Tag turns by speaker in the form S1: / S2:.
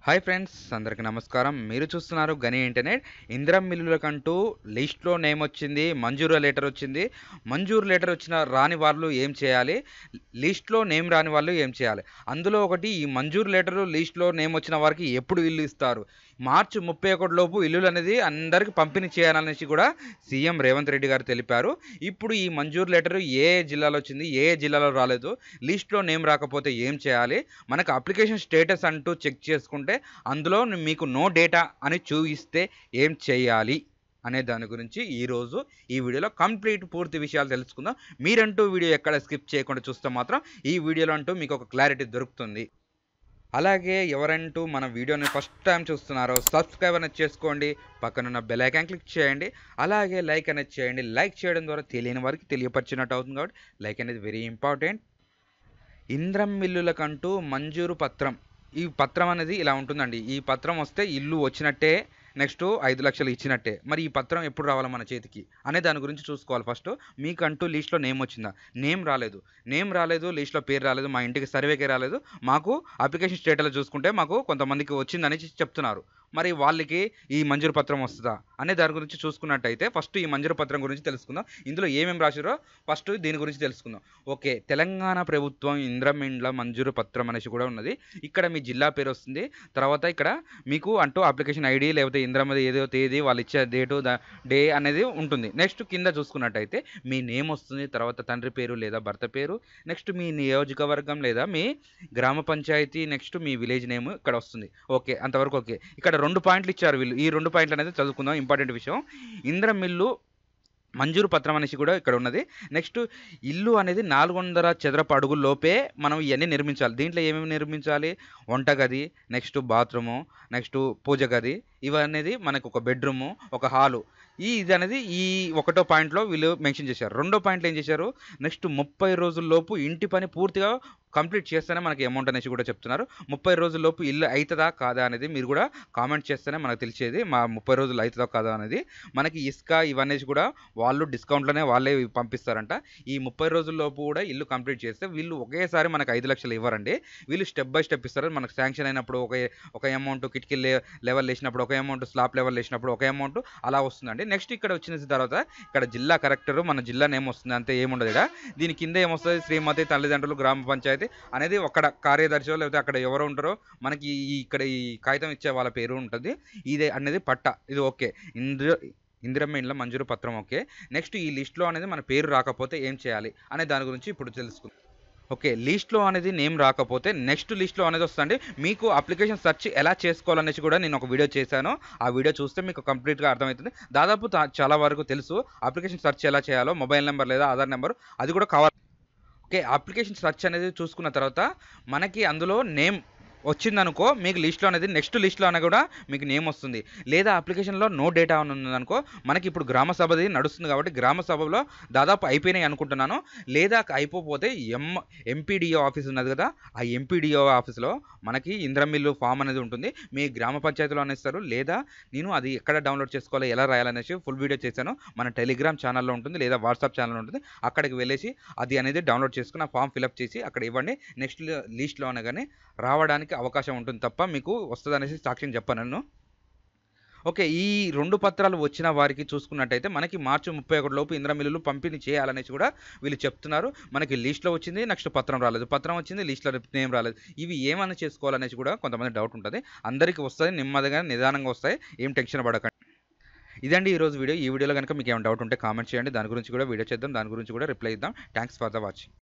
S1: Hi friends, అందరికి నమస్కారం. మీరు చూస్తున్నారు గని ఇంటర్నెట్. ఇందిరం మిల్లులకంటూ లిస్ట్లో నేమ్ వచ్చింది, మంజూరు లెటర్ వచ్చింది. మంజూరు లెటర్ వచ్చిన రాని వాళ్ళు ఏం చేయాలి, లిస్ట్లో నేమ్ రాని వాళ్ళు ఏం చేయాలి? అందులో ఒకటి, ఈ మంజూరు లెటరు లిస్ట్లో నేమ్ వచ్చిన వారికి ఎప్పుడు ఇల్లు ఇస్తారు? మార్చి 31 లోపు ఇల్లులు అనేది అందరికి పంపిణీ చేయాలనేసి కూడా సీఎం రేవంత్ రెడ్డి గారు తెలిపారు. ఇప్పుడు ఈ మంజూరు లెటరు ఏ జిల్లాలో వచ్చింది, ఏ జిల్లాలో రాలేదు, లిస్ట్లో నేమ్ రాకపోతే ఏం చేయాలి, మనకు అప్లికేషన్ స్టేటస్ అంటూ చెక్ చేసుకుంటే అందులో మీకు నో డేటా అని చూపిస్తే ఏం చేయాలి అనే దాని గురించి ఈరోజు ఈ వీడియోలో కంప్లీట్ పూర్తి విషయాలు తెలుసుకుందాం. మీరంటూ వీడియో ఎక్కడ స్కిప్ చేయకుండా చూస్తే మాత్రం ఈ వీడియోలో అంటూ మీకు ఒక క్లారిటీ దొరుకుతుంది. అలాగే ఎవరంటూ మన వీడియోని ఫస్ట్ టైం చూస్తున్నారో సబ్స్క్రైబ్ అనేది చేసుకోండి, పక్కనున్న బెల్ ఐకాన్ క్లిక్ చేయండి, అలాగే లైక్ అనేది చేయండి. లైక్ చేయడం ద్వారా తెలియని వారికి తెలియపరిచినట్టు అవుతుంది కాబట్టి లైక్ అనేది వెరీ ఇంపార్టెంట్. ఇంద్రం మిల్లులకంటూ మంజూరు పత్రం, ఈ పత్రం అనేది ఇలా ఉంటుందండి. ఈ పత్రం వస్తే ఇల్లు వచ్చినట్టే, నెక్స్ట్ 5 లక్షలు ఇచ్చినట్టే. మరి ఈ పత్రం ఎప్పుడు రావాలి మన చేతికి అనే దాని గురించి చూసుకోవాలి. ఫస్ట్ మీకంటూ లిస్ట్లో నేమ్ వచ్చిందా? నేమ్ రాలేదు, లిస్ట్లో పేరు రాలేదు, మా ఇంటికి సర్వేకే రాలేదు, మాకు అప్లికేషన్ స్టేటస్లో చూసుకుంటే మాకు కొంతమందికి వచ్చిందని చెప్తున్నారు. మరి వాళ్ళకి ఈ మంజూరు పత్రం వస్తుందా అనే దాని గురించి చూసుకున్నట్టయితే ఫస్ట్ ఈ మంజూరు పత్రం గురించి తెలుసుకుందాం. ఇందులో ఏమేమి రాశారో ఫస్ట్ దీని గురించి తెలుసుకుందాం. ఓకే, తెలంగాణ ప్రభుత్వం ఇంద్రం ఇండ్ల మంజూరు పత్రం అనేసి కూడా ఉన్నది. ఇక్కడ మీ జిల్లా పేరు వస్తుంది, తర్వాత ఇక్కడ మీకు అంటూ అప్లికేషన్ ఐడి లేకపోతే ఇంద్రమది ఏదో తేదీ వాళ్ళు ఇచ్చే డేటు డే అనేది ఉంటుంది. నెక్స్ట్ కింద చూసుకున్నట్టయితే మీ నేమ్ వస్తుంది, తర్వాత తండ్రి పేరు లేదా భర్త పేరు, నెక్స్ట్ మీ నియోజకవర్గం లేదా మీ గ్రామ పంచాయతీ, నెక్స్ట్ మీ విలేజ్ నేమ్ ఇక్కడ వస్తుంది. ఓకే, అంతవరకు ఓకే. ఇక్కడ 2 పాయింట్లు ఇచ్చారు వీళ్ళు. ఈ 2 పాయింట్లు అనేది చదువుకుందాం, ఇంపార్టెంట్ విషయం. ఇంద్రం మిల్లు మంజూరు పత్రం అనేసి కూడా ఇక్కడ ఉన్నది. నెక్స్ట్ ఇల్లు అనేది 400 చదరపు అడుగుల లోపే మనం ఇవన్నీ నిర్మించాలి. దీంట్లో ఏమేమి నిర్మించాలి? వంటగది, నెక్స్ట్ బాత్రూము, నెక్స్ట్ పూజ గది, ఇవనేది మనకు ఒక బెడ్రూము, ఒక హాలు. ఇది అనేది ఈ 1వ పాయింట్లో వీళ్ళు మెన్షన్ చేశారు. 2వ పాయింట్లో ఏం చేశారు? నెక్స్ట్ 30 రోజుల్లోపు ఇంటి పని పూర్తిగా కంప్లీట్ చేస్తేనే మనకి అమౌంట్ అనేసి కూడా చెప్తున్నారు. 30 రోజుల్లోపు ఇల్లు అవుతుందా కాదా అనేది మీరు కూడా కామెంట్ చేస్తేనే మనకు తెలిసేది, మా 30 రోజులు అవుతుందా కాదా అనేది. మనకి ఇసుక ఇవన్నీ కూడా వాళ్ళు డిస్కౌంట్లోనే వాళ్ళే పంపిస్తారంట. ఈ 30 రోజుల్లోపు కూడా ఇల్లు కంప్లీట్ చేస్తే వీళ్ళు ఒకేసారి మనకు 5 లక్షలు ఇవ్వరండి. వీళ్ళు స్టెప్ బై స్టెప్ ఇస్తారు. మనకు శాంక్షన్ అయినప్పుడు ఒక అమౌంట్, కిటికీ లెవెల్ వేసినప్పుడు ఒక అమౌంట్, స్లాబ్ లెవెల్ వేసినప్పుడు ఒక అమౌంట్, అలా వస్తుందండి. నెక్స్ట్ ఇక్కడ వచ్చిన తర్వాత ఇక్కడ జిల్లా కలెక్టర్ మన జిల్లా నేమ్ వస్తుంది, అంతే, ఏముండదు ఇక్కడ. దీని కింద ఏమొస్తుంది? శ్రీమతి, తల్లిదండ్రులు, గ్రామ పంచాయతీ అనేది అక్కడ కార్యదర్శి లేకపోతే అక్కడ ఎవరు ఉంటారో మనకి ఇక్కడ ఈ కాగితం ఇచ్చే వాళ్ళ పేరు ఉంటుంది. ఇదే అనేది పట్ట. ఇది ఓకే, ఇందిరమ్మ ఇండ్ల మంజూరు పత్రం ఓకే. నెక్స్ట్ ఈ లిస్ట్లో అనేది మన పేరు రాకపోతే ఏం చేయాలి అనే దాని గురించి ఇప్పుడు తెలుసుకుందాం. ఓకే, లిస్ట్లో అనేది నేమ్ రాకపోతే నెక్స్ట్ లిస్ట్లో అనేది వస్తుంది. మీకు అప్లికేషన్ సెర్చ్ ఎలా చేసుకోవాలనేసి కూడా నేను ఒక వీడియో చేశాను. ఆ వీడియో చూస్తే మీకు కంప్లీట్గా అర్థమవుతుంది. దాదాపు చాలా వరకు తెలుసు అప్లికేషన్ సెర్చ్ ఎలా చేయాలో. మొబైల్ నెంబర్ లేదా ఆధార్ నెంబర్ అది కూడా కావాలి. ఓకే, అప్లికేషన్ సెర్చ్ అనేది చూసుకున్న తర్వాత మనకి అందులో నేమ్ వచ్చిందనుకో, మీకు లిస్ట్లో అనేది నెక్స్ట్ లిస్ట్లో అనే కూడా మీకు నేమ్ వస్తుంది. లేదా అప్లికేషన్లో నో డేటా అని ఉందనుకో, మనకి ఇప్పుడు గ్రామ సభది నడుస్తుంది కాబట్టి గ్రామ సభలో దాదాపు అయిపోయినాయి అనుకుంటున్నాను. లేదా అయిపోతే ఎంపీడీఓ ఆఫీస్ ఉన్నది కదా, ఆ ఎంపీడీఓ ఆఫీస్లో మనకి ఇంద్రం మిల్లు ఫామ్ అనేది ఉంటుంది. మీ గ్రామ పంచాయతీలో అనేస్తారు. లేదా నేను అది ఎక్కడ డౌన్లోడ్ చేసుకోవాలో, ఎలా రాయాలనేసి ఫుల్ వీడియో చేశాను. మన టెలిగ్రామ్ ఛానల్లో ఉంటుంది లేదా వాట్సాప్ ఛానల్లో ఉంటుంది. అక్కడికి వెళ్ళేసి అది అనేది డౌన్లోడ్ చేసుకుని ఆ ఫామ్ ఫిలప్ చేసి అక్కడ ఇవ్వండి. నెక్స్ట్ లిస్ట్లో అనగానే రావడానికి అవకాశం ఉంటుంది తప్ప మీకు వస్తుంది అనేసి సాక్ష్యం చెప్పను. ఓకే, ఈ 2 పత్రాలు వచ్చిన వారికి చూసుకున్నట్టయితే మనకి మార్చి 31 లోపు ఇంద్రం మిల్లులు పంపిణీ చేయాలనేసి కూడా వీళ్ళు చెప్తున్నారు. మనకి లిస్ట్లో వచ్చింది, నెక్స్ట్ పత్రం రాలేదు, పత్రం వచ్చింది, లిస్ట్లో నేమ్ రాలేదు. ఇవి ఏమైనా చేసుకోవాలనేసి కూడా కొంతమంది డౌట్ ఉంటుంది. అందరికీ వస్తాయి, నెమ్మదిగా నిదానంగా వస్తాయి, ఏం టెన్షన్ పడకండి. ఇదండి ఈరోజు వీడియో. ఈ వీడియోలో కనుక మీకు ఏమైనా డౌట్ ఉంటే కామెంట్ చేయండి, దాని గురించి కూడా వీడియో చేద్దాం, దాని గురించి కూడా రిప్లై ఇద్దాం. Thanks for the watching.